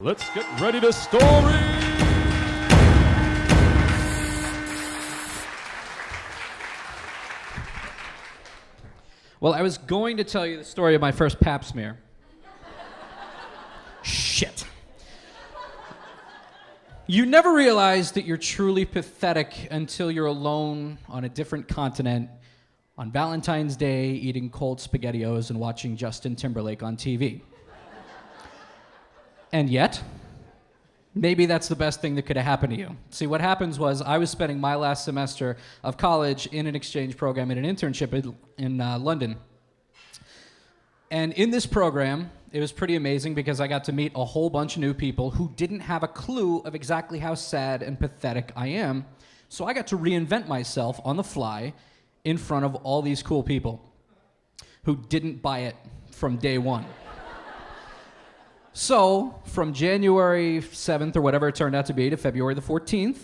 Let's get ready to story! Well, I was going to tell you the story of my first pap smear. Shit. You never realize that you're truly pathetic until you're alone on a different continent on Valentine's Day eating cold SpaghettiOs and watching Justin Timberlake on TV. And yet, maybe that's the best thing that could have happened to you. See, what happens was I was spending my last semester of college in an exchange program in an internship in London. And in this program, it was pretty amazing because I got to meet a whole bunch of new people who didn't have a clue of exactly how sad and pathetic I am. So I got to reinvent myself on the fly in front of all these cool people who didn't buy it from day one. So, from January 7th or whatever it turned out to be to February the 14th,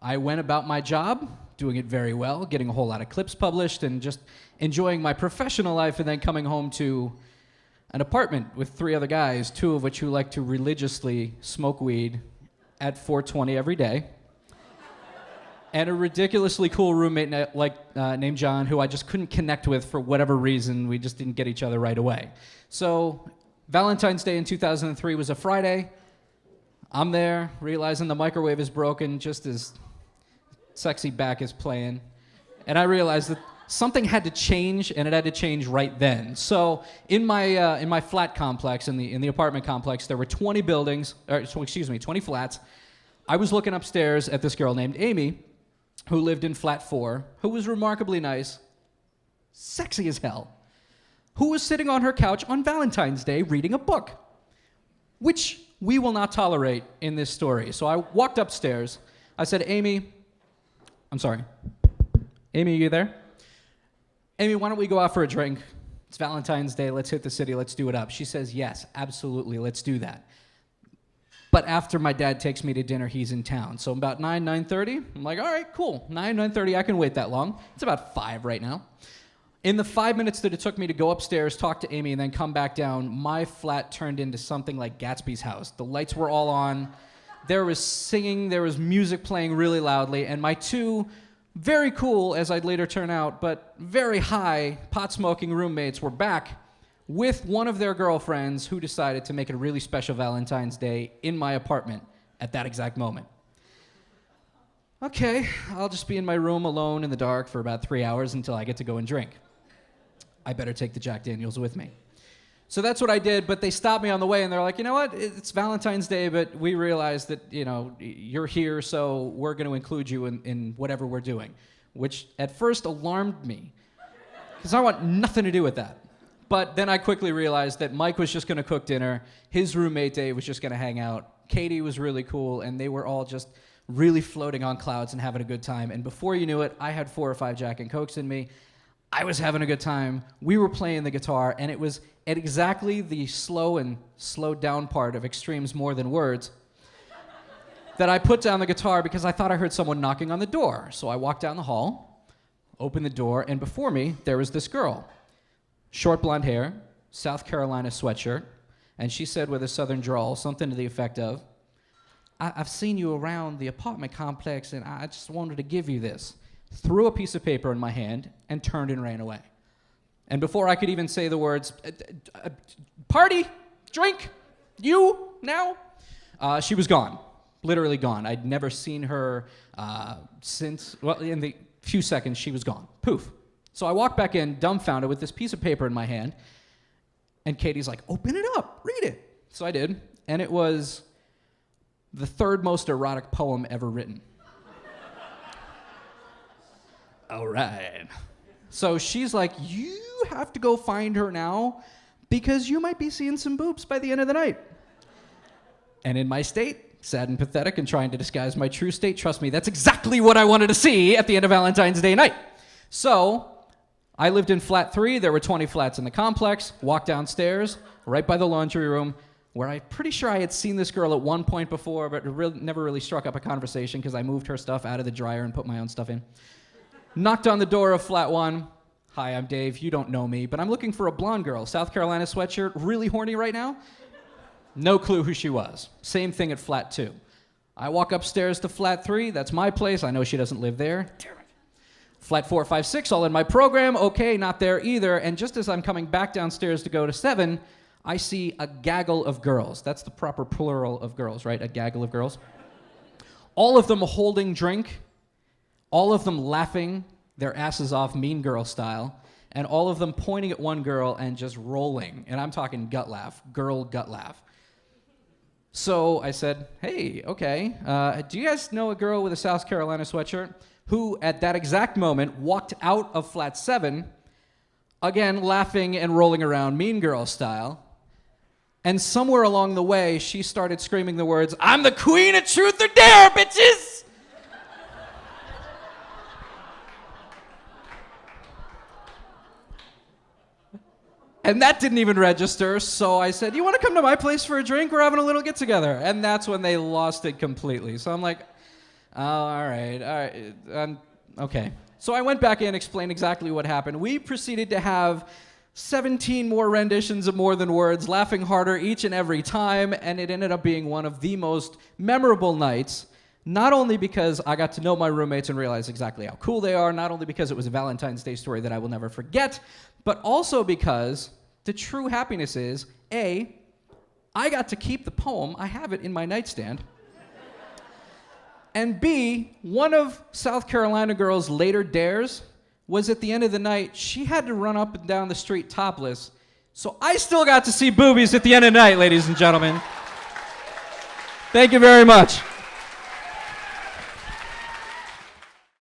I went about my job, doing it very well, getting a whole lot of clips published and just enjoying my professional life and then coming home to an apartment with 3 other guys, 2 of which who like to religiously smoke weed at 4:20 every day, and a ridiculously cool roommate named John who I just couldn't connect with for whatever reason. We just didn't get each other right away. So Valentine's Day in 2003 was a Friday. I'm there, realizing the microwave is broken just as Sexy Back is playing. And I realized that something had to change, and it had to change right then. So in my flat complex, in the apartment complex, there were 20 flats. I was looking upstairs at this girl named Amy, who lived in flat 4, who was remarkably nice, sexy as hell, who was sitting on her couch on Valentine's Day reading a book, which we will not tolerate in this story. So I walked upstairs. I said, Amy, are you there? Amy, why don't we go out for a drink? It's Valentine's Day. Let's hit the city. Let's do it up. She says, yes, absolutely. Let's do that. But after my dad takes me to dinner, he's in town. So about 9:30, I'm like, all right, cool. 9:30, I can wait that long. It's about 5 right now. In the 5 minutes that it took me to go upstairs, talk to Amy, and then come back down, my flat turned into something like Gatsby's house. The lights were all on. There was singing. There was music playing really loudly. And my 2 very cool, as I'd later turn out, but very high pot-smoking roommates were back with one of their girlfriends who decided to make it a really special Valentine's Day in my apartment at that exact moment. Okay, I'll just be in my room alone in the dark for about 3 hours until I get to go and drink. I better take the Jack Daniels with me. So that's what I did, but they stopped me on the way, and they're like, you know what, it's Valentine's Day, but we realize that, you're here, so we're going to include you in whatever we're doing, which at first alarmed me, because I want nothing to do with that. But then I quickly realized that Mike was just going to cook dinner, his roommate Dave was just going to hang out, Katie was really cool, and they were all just really floating on clouds and having a good time. And before you knew it, I had 4 or 5 Jack and Cokes in me. I was having a good time. We were playing the guitar, and it was at exactly the slow and slowed down part of Extremes More Than Words that I put down the guitar because I thought I heard someone knocking on the door. So I walked down the hall, opened the door, and before me, there was this girl. Short blonde hair, South Carolina sweatshirt, and she said with a southern drawl something to the effect of, I've seen you around the apartment complex, and I just wanted to give you this. Threw a piece of paper in my hand, and turned and ran away. And before I could even say the words, party, drink, you, now, she was gone, literally gone. I'd never seen her since, well, in the few seconds she was gone, poof. So I walked back in, dumbfounded, with this piece of paper in my hand, and Katie's like, open it up, read it. So I did, and it was the 3rd most erotic poem ever written. All right. So she's like, you have to go find her now because you might be seeing some boobs by the end of the night. And in my state, sad and pathetic and trying to disguise my true state, trust me, that's exactly what I wanted to see at the end of Valentine's Day night. So I lived in flat 3. There were 20 flats in the complex. Walked downstairs, right by the laundry room, where I'm pretty sure I had seen this girl at one point before, but never really struck up a conversation because I moved her stuff out of the dryer and put my own stuff in. Knocked on the door of flat 1. Hi, I'm Dave. You don't know me, but I'm looking for a blonde girl. South Carolina sweatshirt, really horny right now. No clue who she was. Same thing at flat 2. I walk upstairs to flat 3. That's my place. I know she doesn't live there. Damn it. Flat 4, 5, 6, all in my program. Okay, not there either. And just as I'm coming back downstairs to go to 7, I see a gaggle of girls. That's the proper plural of girls, right? A gaggle of girls. All of them holding drink. All of them laughing their asses off Mean Girl style. And all of them pointing at one girl and just rolling. And I'm talking gut laugh. Girl gut laugh. So I said, hey, okay, do you guys know a girl with a South Carolina sweatshirt who, at that exact moment, walked out of flat 7, again, laughing and rolling around Mean Girl style. And somewhere along the way, she started screaming the words, "I'm the queen of truth or dare, bitches!" And that didn't even register, so I said, "You want to come to my place for a drink? We're having a little get-together." And that's when they lost it completely. So I'm like, oh, all right, okay. So I went back in, explained exactly what happened. We proceeded to have 17 more renditions of More Than Words, laughing harder each and every time, and it ended up being one of the most memorable nights, not only because I got to know my roommates and realize exactly how cool they are, not only because it was a Valentine's Day story that I will never forget, but also because the true happiness is, A, I got to keep the poem. I have it in my nightstand. And B, one of South Carolina girl's later dares was at the end of the night, she had to run up and down the street topless. So I still got to see boobies at the end of the night, ladies and gentlemen. Thank you very much.